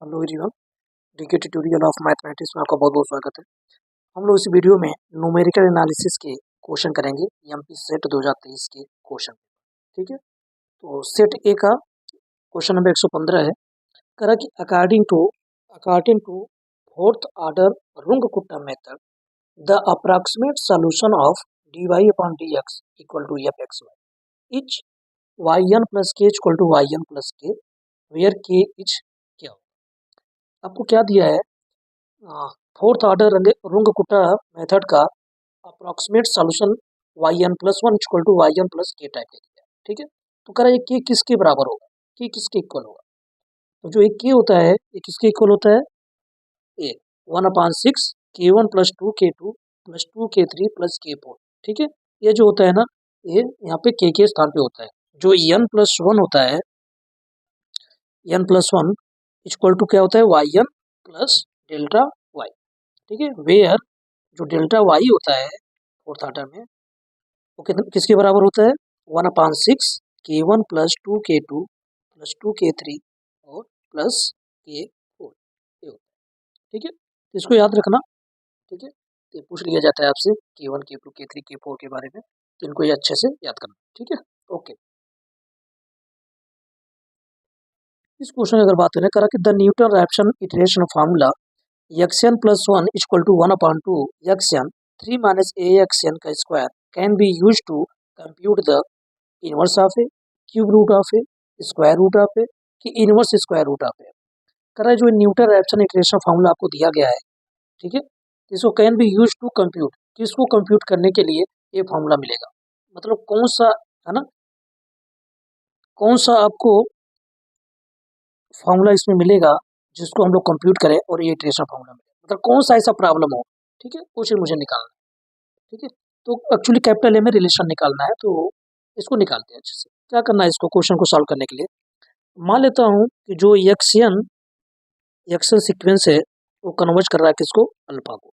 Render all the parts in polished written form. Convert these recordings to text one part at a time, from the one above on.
Hello everyone, DK tutorial of mathematics में आपका बहुत बहुत स्वागत है। हम लोग इस वीडियो में न्यूमेरिकल एनालिसिस के क्वेश्चन करेंगे। एमपी सेट 2023 के क्वेश्चन, ठीक है। तो सेट ए का क्वेश्चन नंबर 115 है। करा कि according to fourth order Runge Kutta method the approximate solution of dy upon dx equal to fxy is yn plus K equal to yn plus K where K is क्या। आपको क्या दिया है? Fourth order Runge Kutta method का approximate solution yn plus one equal to yn plus K type दे दिया है, ठीक है। तो कह रहा है के किसके बराबर होगा, के किसके इक्वल होगा। तो जो एक के होता है ये किसके इक्वल होता है? ए 1/6 k1 plus 2 k2 plus 2 k3 plus k4, ठीक है। ये जो होता है ना, ये यहाँ पे के स्थान पे होता है। जो n प्लस वन होता है, n plus one equal to क्या होता है? yn प्लस डेल्टा वाई, ठीक है। वेयर जो डेल्टा वाई होता है फोर्थ ऑर्डर में वो किसके बराबर होता है? 1/6 k1 plus 2 k2 plus 2 k3 और प्लस k4 ये होता है, ठीक है। तो इसको याद रखना, ठीक है। तो पूछ लिया जाता है आपसे k1 k2 k3 k4 के बारे में, तो इनको ये अच्छे से याद करना, ठीक है। ओके, इस क्वेश्चन की अगर बात करें, करा कि the Newton Raphson iteration formula xn plus one equal to 1/2 xn 3 minus axn का square can be use to compute the inverse of A, cube root of A, square root of A कि inverse square root of A. करा जो Newton Raphson iteration formula आपको दिया गया है, ठीक है। इसको can be use to compute, किसको कंप्यूट करने के लिए ये फार्मूला मिलेगा, मतलब कौन सा है ना, कौन सा आपको फार्मूला इसमें मिलेगा जिसको हम लोग कंप्यूट करें और ये इटरेशन फार्मूला मिले, मतलब कौन सा ऐसा प्रॉब्लम हो, ठीक है, वो चीज मुझे निकालना है, ठीक है। तो एक्चुअली कैपिटल ए में रिलेशन निकालना है, तो इसको निकालते हैं अच्छे से। क्या करना है इसको क्वेश्चन को सॉल्व करने के लिए, मान लेता हूँ कि जो एक्सन सीक्वेंस है वो कन्वर्ज कर रहा है किसको? अल्फा को।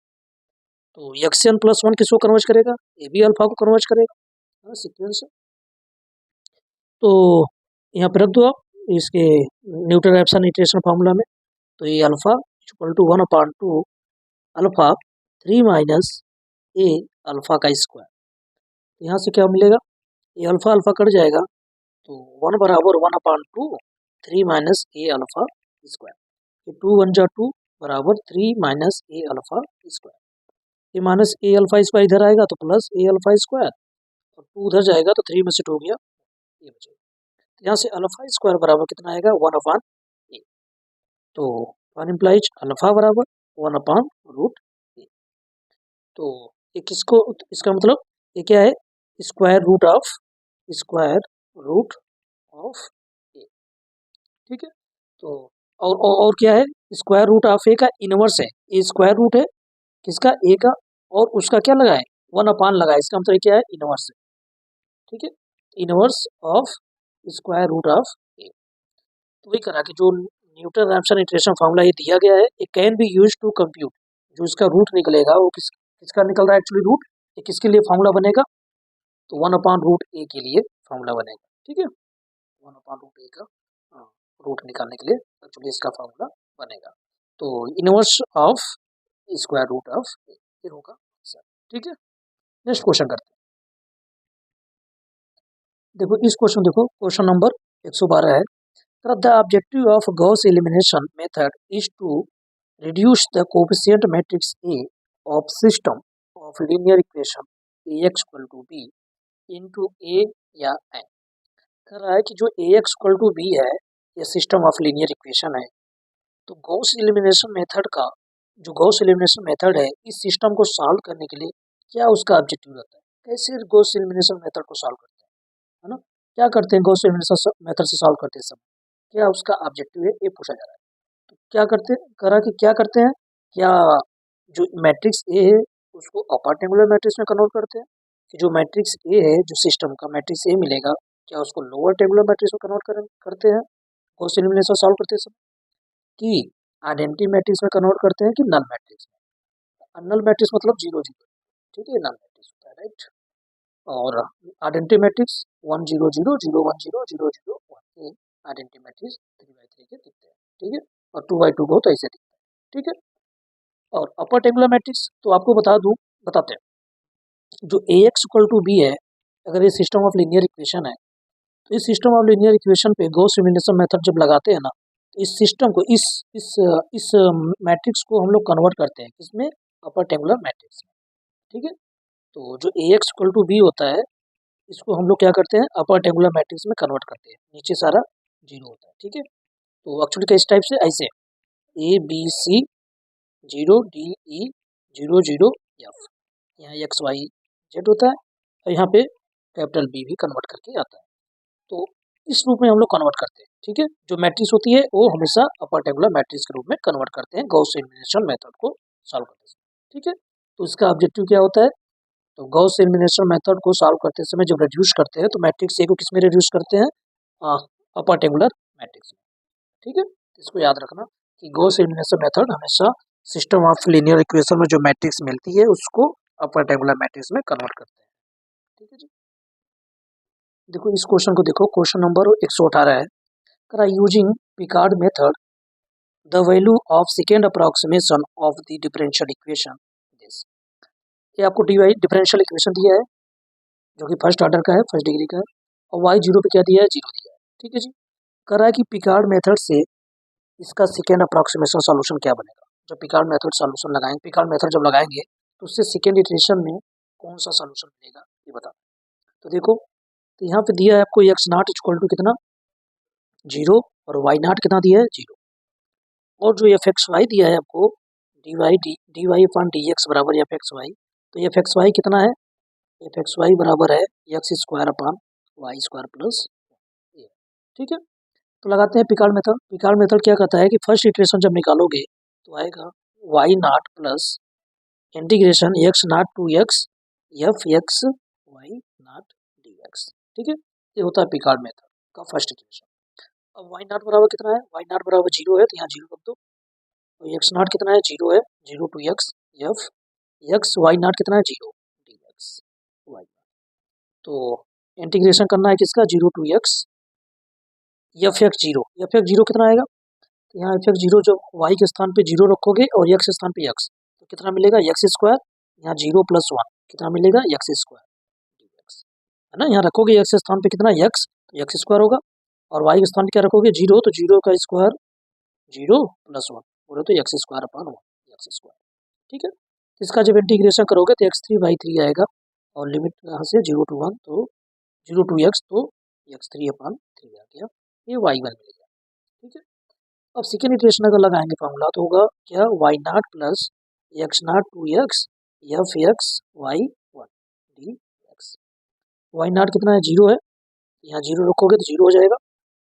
तो एक्सन प्लस वन किसको कन्वर्ज करेगा? ये भी अल्फा को कन्वर्ज करेगा, सीक्वेंस है। तो यहाँ पे रख दो आप इसके न्यूटन रैप्सन इटरेशन फार्मूला में। तो ये alpha equal to 1/2 alpha 3 minus A alpha का स्क्वायर। यहाँ से क्या मिलेगा? ये अल्फा अल्फा कट जाएगा, तो 1 बराबर 1/2 3 माइनस ए अल्फा स्क्वायर। ये 2 1 जा 2 बराबर 3 माइनस ए अल्फा स्क्वायर। ये माइनस ए अल्फा स्क्वायर इधर आएगा तो प्लस ए अल्फा स्क्वायर, और 2 उधर जाएगा तो 3 में से 2 गया, ये बचेगा। तो यहाँ से अल्फा स्क्वायर बराबर कितना आएगा? 1/a। तो 1 इम्प्लाइज अल्फा बराबर 1/√a। तो ये किसको, इसका मतलब ये क्या है? स्क्वायर रूट ऑफ ए, ठीक है। तो और क्या है? स्क्वायर रूट ऑफ ए का इनवर्स है, ये स्क्वायर रूट है किसका? ए का, और उसका क्या लगा है? 1 लगा है, इसका मतलब क्या है? इनवर्स है, ठीक है। Inverse of square root of A. तो वही करा कि जो न्यूटन रैप्सन इटरेशन फार्मूला ये दिया गया है, ये can be use to compute, जो इसका रूट निकलेगा वो किसका निकल रहा है एक्चुअली रूट, ये किसके लिए फार्मूला बनेगा? तो 1/√a के लिए फार्मूला बनेगा, ठीक है। 1/√a का रूट निकालने के लिए एक्चुअली इसका फार्मूला बनेगा। तो inverse of square root of A ये होगा सर, ठीक है। नेक्स्ट क्वेश्चन करते हैं। देखो इस क्वेश्चन, देखो क्वेश्चन नंबर 112 है। The objective of Gauss elimination method is to reduce the coefficient matrix A of system of linear equation Ax equal to B into A या n। कह रहा है कि जो Ax equal to B है ये system of linear equation है। तो गॉस एलिमिनेशन मेथड का, जो गॉस एलिमिनेशन मेथड है इस सिस्टम को सॉल्व करने के लिए क्या उसका ऑब्जेक्टिव रहता है, कैसे गॉस एलिमिनेशन मेथड को सॉल्व करते हैं, है ना। क्या करते हैं गॉस एलिमिनेशन मेथड से सॉल्व करते समय, क्या उसका ऑब्जेक्टिव है, ये पूछा जा रहा है। तो क्या करते हैं, करा कि क्या करते हैं, क्या जो मैट्रिक्स ए है उसको अपर टेबुलर मैट्रिक्स में कन्वर्ट करते हैं, कि जो मैट्रिक्स ए है, जो सिस्टम का मैट्रिक्स ए मिलेगा, क्या उसको लोअर टेबुलर मैट्रिक्स में कन्वर्ट करते हैं गॉस एलिमिनेशन सॉल्व करते समय, कि आइडेंटिटी मैट्रिक्स में कन्वर्ट करते हैं, कि नल मैट्रिक्स में। नल मैट्रिक्स मतलब 0 0, ठीक है, नल मैट्रिक्स होता है, राइट। और आइडेंटिटी मैट्रिक्स 1 0 0 0 1 0 0 0 1 आइडेंटिटी मैट्रिक्स 3/3 के दिखते हैं, ठीक है। और 2/2 को तो ऐसे दिखता है। ठीक है, और अपर टेबुलर मैट्रिक्स तो आपको बताते हैं। जो Ax इक्वल टू बी है, अगर ये सिस्टम ऑफ लीनियर इक्वेशन है, तो इस सिस्टम ऑफ लीनियर इक्वेशन पे गॉस एलिमिनेशन मेथड जब लगाते हैं ना, तो इस सिस्टम को इस मैट्रिक्स को हम लोग कन्वर्ट करते हैं किसमें, अपर टेबुलर मैट्रिक्स में। ठीक है, तो जो Ax इक्वल टू बी होता है, इसको हम लोग क्या करते हैं, अपर टेबुलर मैट्रिक्स में कन्वर्ट करते हैं, नीचे सारा जीरो होता है। ठीक है, तो एक्चुअली किस टाइप से, ऐसे ABC 0 DE 0 0 F, यहाँ XYZ होता है, और यहाँ पे कैपिटल B भी कन्वर्ट करके आता है। तो इस रूप में हम लोग कन्वर्ट करते हैं। ठीक है, जो मैट्रिक्स होती है वो हमेशा अपर टेबुलर मैट्रिक्स के रूप में कन्वर्ट करते हैं गॉस एलिमिनेशन मेथड को सॉल्व करते हैं। ठीक है, तो इसका ऑब्जेक्टिव क्या होता है, तो गॉस एलिमिनेशन मेथड को सॉल्व करते समय जब रिड्यूस करते हैं तो मैट्रिक्स ए को किस में रिड्यूस करते हैं, अपर टेबुलर मैट्रिक्स में। ठीक है, इसको याद रखना कि गॉस एलिमिनेशन मेथड हमेशा सिस्टम ऑफ लीनियर इक्वेशन में जो मैट्रिक्स मिलती है उसको अपर टेबुलर मैट्रिक्स में कन्वर्ट करते हैं। ठीक है जी, देखो इस क्वेश्चन को देखो, क्वेश्चन नंबर 118 है, करा using Picard method the value of second approximation of the differential equation this. ये आपको डिफरेंशियल इक्वेशन दिया है जो कि फर्स्ट ऑर्डर का है, फर्स्ट डिग्री का है, और वाई जीरो पे क्या दिया है, जीरो दिया है। ठीक है जी, कह रहा है कि पिकार्ड मेथड से इसका सेकेंड अप्रोक्सीमेशन सॉल्यूशन क्या बनेगा। जब पिकार्ड मेथड सॉल्यूशन लगाएंगे, पिकार्ड मेथड जब लगाएंगे तो उससे सेकेंड इटरेशन में कौन सा सॉल्यूशन मिलेगा ये बता। तो देखो, तो यहाँ पे दिया है आपको एक्स नॉट इक्वल टू कितना, जीरो, और वाई नॉट कितना दिया है, जीरो, और जो एफ एक्स वाई दिया है आपको D Y upon D X बराबर एफ एक्स वाई, तो एफ एक्स वाई कितना है, एफ एक्स वाई बराबर है X square upon Y square plus A. ठीक है, तो लगाते हैं पिकार्ड मेथड। पिकार्ड मेथड क्या कहता है कि फर्स्ट इटरेशन जब निकालोगे तो आएगा y naught plus integration x naught to x f x y naught d x. ठीक है, ये होता है पिकार्ड मेथड का फर्स्ट इटरेशन। अब वाई नॉट बराबर कितना है, वाई नॉट बराबर जीरो है, तो यहाँ जीरो रख दो, तो एक्स नॉट कितना है, जीरो है, zero to x f x y naught कितना है, जीरो डी एक्स वाई। तो इंटीग्रेशन करना है किसका, zero to x f x zero कितना आएगा, तो यहाँ एफ एक्स जीरो जब वाई के स्थान पे जीरो रखोगे और एक्स स्थान पे एक्स, तो कितना मिलेगा, एक्स स्क्वायर, यहाँ जीरो प्लस वन कितना मिलेगा, एक्स स्क्वायर डी एक्स, है ना। यहाँ रखोगे एक्स स्थान पे कितना, एक्स, तो एक्स स्क्वायर होगा, और वाई के स्थान पे क्या रखोगे, जीरो, तो जीरो का स्क्वायर जीरो प्लस वन, बोले तो x square upon one, x square. ठीक है, इसका जब इंटीग्रेशन करोगे तो एक्स थ्री बाई थ्री आएगा, और लिमिट यहाँ से जीरो टू वन, तो जीरो टू एक्स, तो एक्स थ्री अपॉन थ्री आ गया, ये वाई वन मिल गया। ठीक है, अब सेकेंड इटरेशन अगर लगाएंगे फॉर्मूला तो होगा क्या, y naught plus x naught to x f x y one D x. Y naught कितना है, जीरो है, यहाँ जीरो रखोगे तो जीरो हो जाएगा,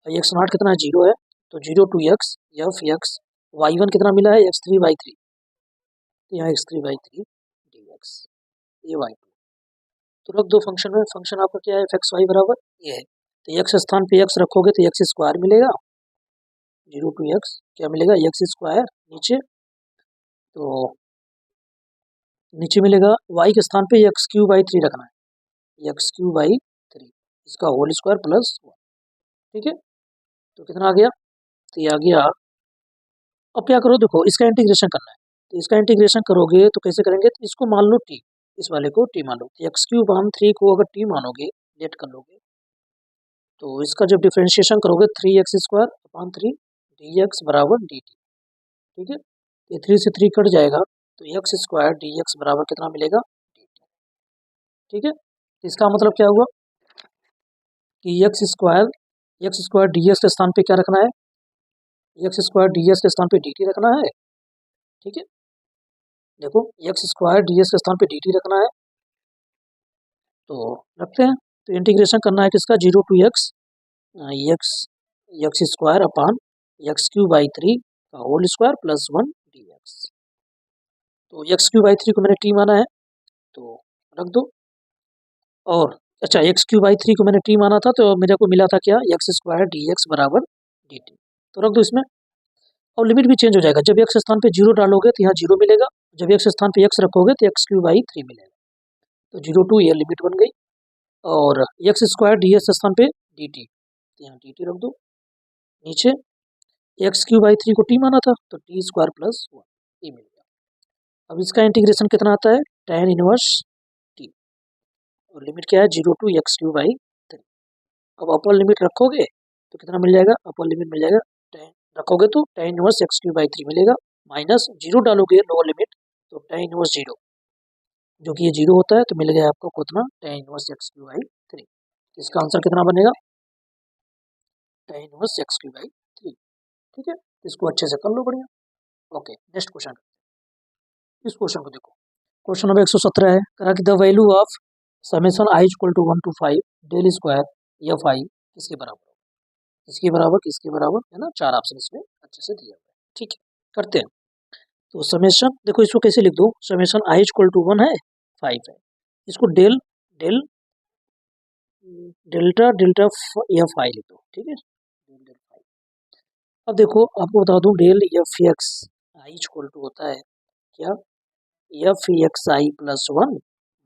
और एक्स नॉट कितना है, जीरो है, तो zero to x f x y one कितना मिला है, एक्स थ्री बाई थ्री, तो यहाँ x three by three d x, ये वाई टू, तो रख दो फंक्शन में। फंक्शन आपका क्या है, एफ एक्स वाई बराबर ये है, तो एक्स स्थान पे एक्स रखोगे तो एक्स स्क्वायर मिलेगा, जीरो टू एक्स क्या मिलेगा, एक्स स्क्वायर, नीचे तो नीचे मिलेगा वाई के स्थान पे एक्स क्यू बाई थ्री रखना है, एक्स क्यू बाई थ्री, इसका होल स्क्वायर प्लस वन। ठीक है, तो कितना आ गया, तो ये आ गया। अब क्या करो, देखो इसका इंटीग्रेशन करना है, तो इसका इंटीग्रेशन करोगे तो कैसे करेंगे, तो इसको मान लो टी, इस वाले को टी मान लो, तो एक्स क्यू अपॉन थ्री को अगर टी मानोगे, लेट कर लोगे, तो इसका जब डिफ्रेंशिएशन करोगे three x square upon three d X बराबर डी टी। ठीक है, ये थ्री से थ्री कट जाएगा, तो एक्स स्क्वायर डी एक्स बराबर कितना मिलेगा, डी टी। ठीक है, तो इसका मतलब क्या हुआ कि एक्स स्क्वायर डी एक्स के स्थान पे क्या रखना है, एक्स स्क्वायर डी एक्स के स्थान पे डी टी रखना है। ठीक है, देखो एक्स स्क्वायर डी एक्स के स्थान पे डी टी रखना है, तो रखते हैं। तो इंटीग्रेशन करना है किसका, zero to X X X square upon X cube by three का whole square plus one D X. तो एक्स क्यू बाई थ्री को मैंने टी माना है, तो रख दो, और अच्छा एक्स क्यू बाई थ्री को मैंने टी माना था, तो मेरे को मिला था क्या, एक्स स्क्वायर डी एक्स बराबर डी टी, तो रख दो इसमें। और लिमिट भी चेंज हो जाएगा, जब एक्स स्थान पे जीरो डालोगे तो यहाँ जीरो मिलेगा, जब एक्स स्थान पे एक्स रखोगे तो एक्स क्यू बाई थ्री मिलेगा, तो जीरो टू ये लिमिट बन गई, और एक्स स्क्वायर डी एक्स स्थान पे डी टी, तो यहाँ डी टी रख दो नीचे, x³/3 को t माना था तो t² + 1 ये मिल गया। अब इसका इंटीग्रेशन कितना आता है, tan इनवर्स t, और लिमिट क्या है 0 to x³/3। अब अपर लिमिट रखोगे तो कितना मिल जाएगा, अपर लिमिट मिल जाएगा tan रखोगे तो tan इनवर्स x³/3 मिलेगा, माइनस 0 डालोगे लोअर लिमिट तो tan इनवर्स 0, जो कि ये 0 होता है तो मिल गया आपको कितना tan इनवर्स x³/3। इसका आंसर कितना बनेगा, tan इनवर्स x³/3। ठीक है, इसको अच्छे से कर लो बढ़िया। Okay, next question. इस क्वेश्चन को देखो, क्वेश्चन नंबर 117 है, करा कि the value of summation i = 1 to 5 del square f i किसके बराबर होगा, किसके बराबर, किसके बराबर है ना, चार ऑप्शन इसमें अच्छे से दिया हुआ है। ठीक है, करते हैं। तो समेशन देखो इसको कैसे लिख दो, समेशन i = 1 है, 5 है, इसको del del delta delta f i लिख दो। ठीक है, डेल डेल फाई। अब देखो आपको बता दूं del f x i equal to होता है क्या, f x i plus 1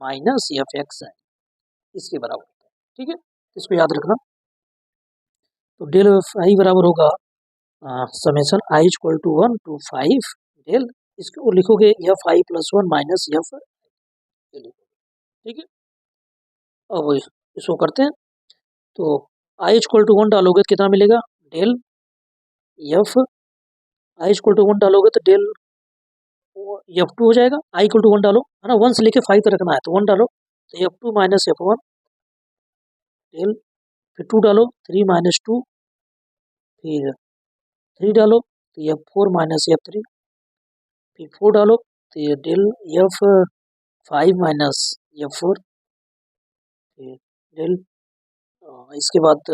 minus f x i, इसके बराबर होता है। ठीक है, इसको याद रखना। तो डेल एफ आई बराबर होगा summation i equal to 1 to 5 del, इसको लिखोगे f i plus 1 minus f i लिखोगे। ठीक है, अब इसको करते हैं। तो आई इक्वल टू 1 डालोगे तो कितना मिलेगा, del f i equal to 1 डालोगे तो डेल एफ टू हो जाएगा, आई इक्वल टू 1 डालो है ना, 1 से लेके 5 तक रखना है तो 1 डालो तो f two minus F one del, फिर 2 डालो 3 माइनस 2, फिर 3 डालो तो एफ 4 माइनस एफ 3, फिर 4 डालो तो ये डेल एफ 5 माइनस एफ 4, फिर डेल इसके बाद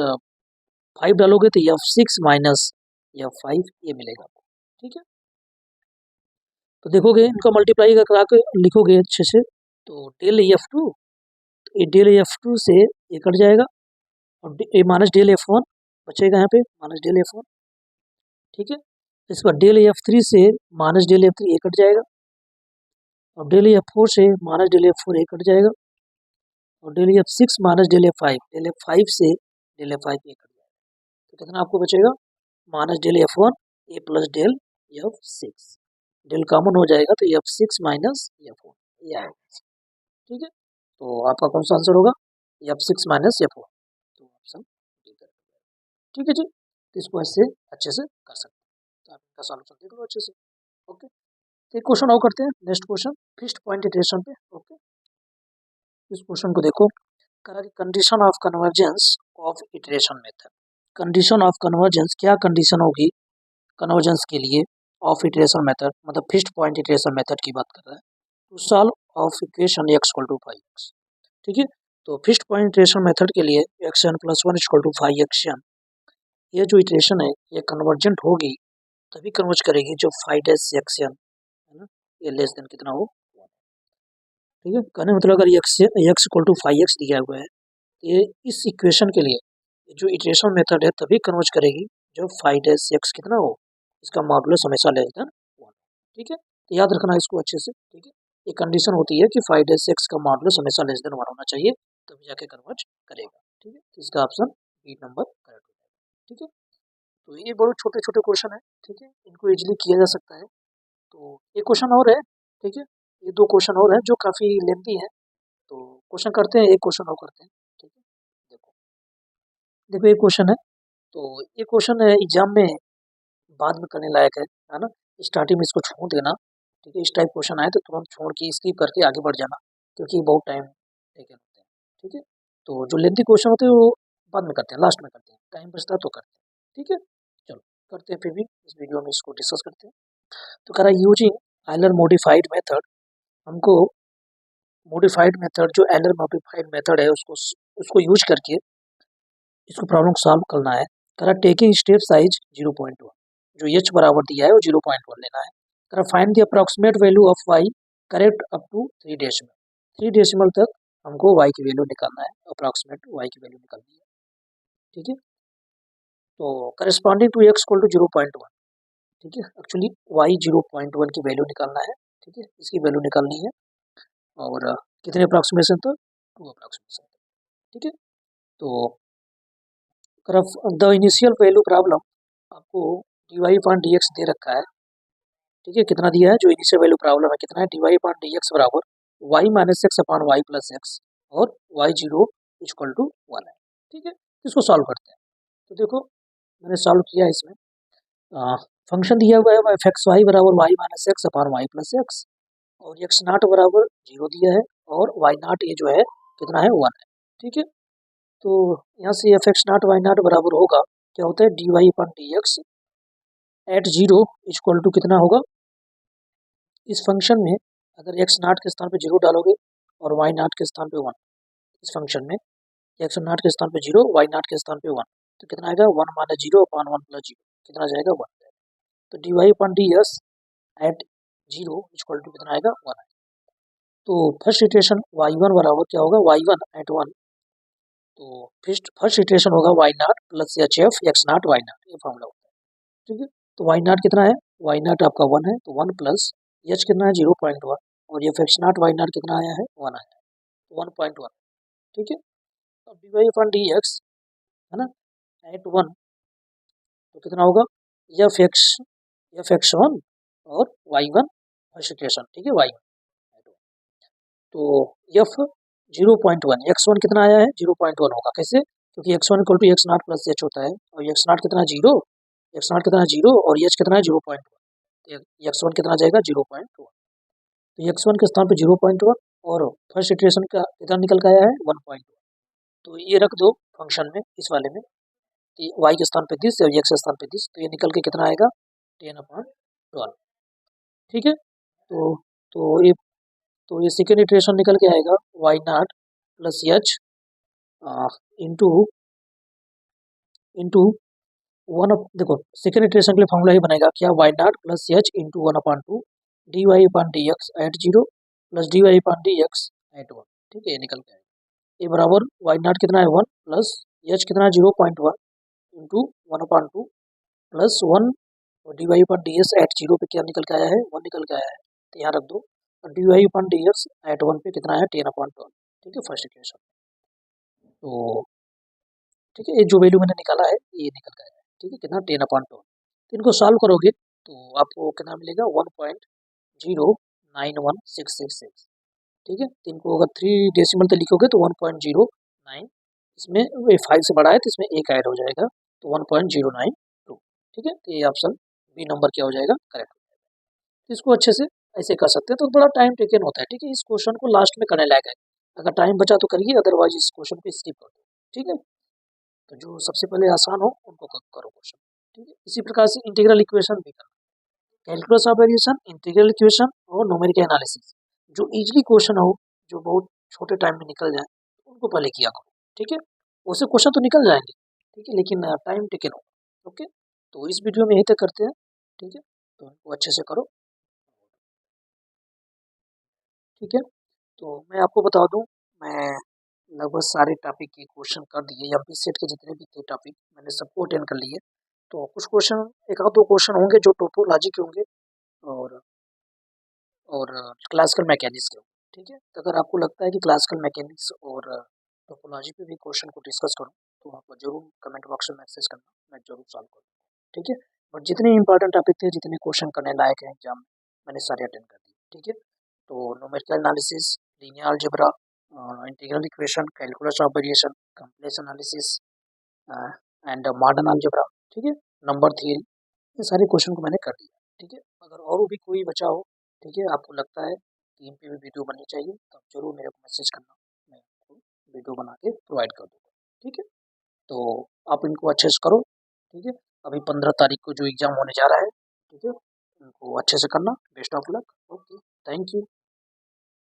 5 डालोगे तो एफ 6 माइनस एफ 5 ये मिलेगा आपको। ठीक है, तो देखोगे इनका मल्टीप्लाई करा के लिखोगे अच्छे से तो डेल एफ टू, ये डेल एफ टू से ये कट जाएगा और ये माइनस डेल एफ वन बचेगा यहाँ पे, माइनस डेल एफ वन। ठीक है, इसके बाद डेल एफ थ्री से माइनस डेल एफ थ्री ये कट जाएगा, और डेल एफ फोर से माइनस डेल एफ फोर ये कट जाएगा, और del F six minus del F five से डेल एफ फाइव ये कट जाएगा। तो कितना आपको बचेगा, minus del F one A plus del F six, del common हो जाएगा तो F six minus F one ये आएगा। ठीक है, तो आपका कौन सा आंसर होगा, F six minus F one, तो ऑप्शन डी करेक्ट। ठीक है जी, तो इसको ऐसे अच्छे से कर सकते हैं, तो आप इनका सॉल्यूशन देख लो अच्छे से। ओके, तो एक क्वेश्चन और करते हैं, next question fixed point iteration पे। ओके, इस क्वेश्चन को देखो, करा कि condition of convergence of iteration method, condition of convergence क्या कंडीशन होगी कन्वर्जेंस के लिए ऑफ इटरेशन मेथड, मतलब फिक्स्ड पॉइंट इटरेशन मेथड की बात कर रहा है, to solve of equation x equal to 5x। ठीक है, तो फिक्स्ड पॉइंट इटरेशन मेथड के लिए action plus 1 equal to 5x, ये जो इटरेशन है ये कन्वर्जेंट होगी तभी कन्वर्ज करेगी जो 5x है ना, ये लेस देन कितना हो 1। ठीक है, कहने मतलब अगर एक्स इक्वल टू 5x दिया हुआ है तो ये इस इक्वेशन के लिए जो इटरेशन मेथड है तभी कन्वर्ज करेगी जो 5x कितना हो, इसका मॉडुलस हमेशा लेस देन 1। ठीक है, तो याद रखना इसको अच्छे से। ठीक है, ये कंडीशन होती है कि 5x का मॉडुलस हमेशा लेस देन 1 होना चाहिए तभी जाके कन्वर्ज करेगा। ठीक है, तो इसका ऑप्शन बी नंबर करेक्ट हो जाएगा। ठीक है, तो ये बहुत छोटे छोटे क्वेश्चन है। ठीक है, इनको इजीली किया जा सकता है। तो एक क्वेश्चन और है, ठीक है, ये दो क्वेश्चन और है जो काफ़ी लेंथी है, तो क्वेश्चन करते हैं, एक क्वेश्चन और करते हैं। ठीक है, देखो देखो एक क्वेश्चन है, तो ये क्वेश्चन है एग्जाम में बाद में करने लायक है ना, स्टार्टिंग में इसको छोड़ देना। ठीक है, इस टाइप क्वेश्चन आए तो तुरंत छोड़ के स्किप करके आगे बढ़ जाना, क्योंकि बहुत टाइम टेकन होते हैं। ठीक है, तो जो लेंथी क्वेश्चन होते हैं वो बाद में करते हैं, लास्ट में करते हैं, टाइम बचता है तो करते हैं। ठीक है, चलो करते हैं, फिर भी इस वीडियो में इसको डिस्कस करते हैं। तो कह रहा है यूजिंग एलर मॉडिफाइड मेथड, हमको मॉडिफाइड मेथड जो एलर मॉडिफाइड मेथड है उसको यूज करके इसको प्रॉब्लम सॉल्व करना है। कह रहा टेकिंग स्टेप साइज 0.1, जो एच बराबर दिया है वो 0.1 लेना है। कह रहा find the approximate value of y correct up to 3 decimal, 3 decimal तक हमको वाई की वैल्यू निकालना है, अप्रॉक्सीमेट वाई की वैल्यू निकालनी है। ठीक है, तो corresponding to x equal to 0.1। ठीक है, एक्चुअली वाई 0.1 की वैल्यू निकालना है। ठीक है, इसकी वैल्यू निकालनी है, और कितने अप्रॉक्सीमेशन तक, 2 अप्रॉक्सीमेशन तक। ठीक है, तो द इनिशियल वैल्यू प्रॉब्लम आपको D Y upon D X दे रखा है, ठीक है, कितना दिया है, जो इनिशियल वैल्यू प्रॉब्लम है कितना है, D Y upon D X बराबर Y minus x upon Y plus x और वाई जीरो इक्वल टू 1 है, ठीक है। इसको सॉल्व करते हैं। तो देखो मैंने सॉल्व किया इसमें, फंक्शन दिया हुआ है एफ एक्स वाई बराबर Y minus x upon Y plus x और एक्स नाट बराबर 0 दिया है और वाई नाट ये जो है कितना है 1 है, ठीक है। तो यहाँ से f x naught y naught बराबर होगा, क्या होता है, D Y upon D x at 0 equal to कितना होगा, इस फंक्शन में अगर एक्स नाट के स्थान पे 0 डालोगे और वाई नाट के स्थान पे 1, इस फंक्शन में एक्स नाट के स्थान पे 0 वाई नाट के स्थान पे 1, तो कितना आएगा 1 माइनस 0 अपॉन 1 प्लस 0, कितना जाएगा 1 जाएगा। तो d Y upon D S at 0 equal to कितना आएगा 1 आएगा। तो फर्स्ट इटरेशन y1 बराबर क्या होगा, y1 एट 1, तो फर्स्ट इटरेशन होगा Y naught plus H F x naught y नाट, ये फॉर्मूला होता है, ठीक है। तो वाई नाट कितना है, वाई नाट आपका 1 है, तो 1 प्लस एच कितना है 0.1 और एफ एक्स नाट वाई नाट कितना आया है 1 आया है, तो 1.1, ठीक है। अब D Y upon D X है ना एट 1, तो कितना होगा एफ एक्स वन और वाई वन फर्स्ट इटरेशन, ठीक है, वाई वन, तो एफ 0.1 एक्स वन कितना आया है 0.1 होगा, कैसे, क्योंकि X one equal to X naught plus H होता है और एक्स नाट कितना 0, एक्स नाट कितना 0 और एच कितना है 0.1, एक्स वन कितना जाएगा 0.1, तो एक्स वन के स्थान पे 0.1 और फर्स्ट इटरेशन का कितना निकल के आया है 1.1, तो ये रख दो फंक्शन में इस वाले में, वाई के स्थान पे 10 और एक्स के स्थान पे 10, तो ये निकल के कितना आएगा 10/12, ठीक है। तो ये सेकेंड इटरेशन निकल के आएगा Y naught plus H into one, देखो सेकेंड इटरेशन के लिए फॉर्मूला ही बनेगा क्या, Y naught plus H into 1/2 D Y upon D x at 0 plus D Y upon D x at 1, ठीक है, ये निकल के आएगा, ये बराबर वाई नाट कितना है 1 प्लस एच कितना है 0.1 इंटू 1/2 प्लस 1 और D Y upon D S at 0 पे क्या निकल के आया है 1 निकल के आया है, तो यहाँ रख दो, और D Y upon D x at 1 पे कितना है 10/12, ठीक है, फर्स्ट इक्वेशन। तो ठीक है, ये जो वैल्यू मैंने निकाला है ये निकल के आया है, ठीक है, कितना 10/12, तो इनको सॉल्व करोगे तो आपको कितना मिलेगा 1.091666, ठीक है, तो इनको अगर 3 डेसिमल तक लिखोगे तो 1.09, इसमें 5 से बड़ा है तो इसमें एक ऐड हो जाएगा, तो 1.092, ठीक है, तो ये ऑप्शन बी नंबर क्या हो जाएगा, करेक्ट हो जाएगा। तो इसको अच्छे से ऐसे कर सकते हैं, तो बड़ा टाइम टेकन होता है, ठीक है, इस क्वेश्चन को लास्ट में करने लायक है, अगर टाइम बचा तो करिए, अदरवाइज इस क्वेश्चन को स्किप कर दो, ठीक है। तो जो सबसे पहले आसान हो उनको करो क्वेश्चन, ठीक है। इसी प्रकार से इंटीग्रल इक्वेशन भी करना, calculus of variation, integral equation और न्यूमेरिकल एनालिसिस, जो इजीली क्वेश्चन हो, जो बहुत छोटे टाइम में निकल जाए, उनको पहले किया करो, ठीक है। उससे क्वेश्चन तो निकल जाएंगे, ठीक है, लेकिन टाइम टेकन होगा, ओके। तो इस वीडियो में यही तक करते हैं, ठीक है, तो इनको अच्छे से करो, ठीक है। तो मैं आपको बता दूं, मैं लगभग सारे टॉपिक के क्वेश्चन कर दिए, एमपी सेट के जितने भी थे टॉपिक मैंने सबको अटेंड कर लिए, तो कुछ क्वेश्चन, एक आध दो क्वेश्चन होंगे जो टोपोलॉजी के होंगे और और क्लासिकल मैकेनिक्स के होंगे, ठीक है। तो अगर आपको लगता है कि क्लासिकल मैकेनिक्स और टोपोलॉजी पे भी क्वेश्चन को डिस्कस करूँ तो आप जरूर कमेंट बॉक्स में मैसेज करना, मैं जरूर सॉल्व करूँगा, ठीक है। बट जितने इंपॉर्टेंट टॉपिक थे, जितने क्वेश्चन करने लायक हैं एग्जाम में, मैंने सारे अटेंड कर दिए, ठीक है। तो numerical analysis, linear algebra, integral equation, calculus of variation, complex analysis and modern algebra, ठीक है, नंबर थ्योरी, ये सारे क्वेश्चन को मैंने कर दिया, ठीक है। अगर और भी कोई बचा हो, ठीक है, आपको लगता है कि इन पे भी वीडियो बननी चाहिए तो आप जरूर मेरे को मैसेज करना, मैं आपको वीडियो बना के प्रोवाइड कर दूँगा, ठीक है। तो आप इनको अच्छे से करो, ठीक है। अभी 15 तारीख को जो एग्ज़ाम होने जा रहा है, ठीक है, उनको अच्छे से करना, best of luck, okay, thank you.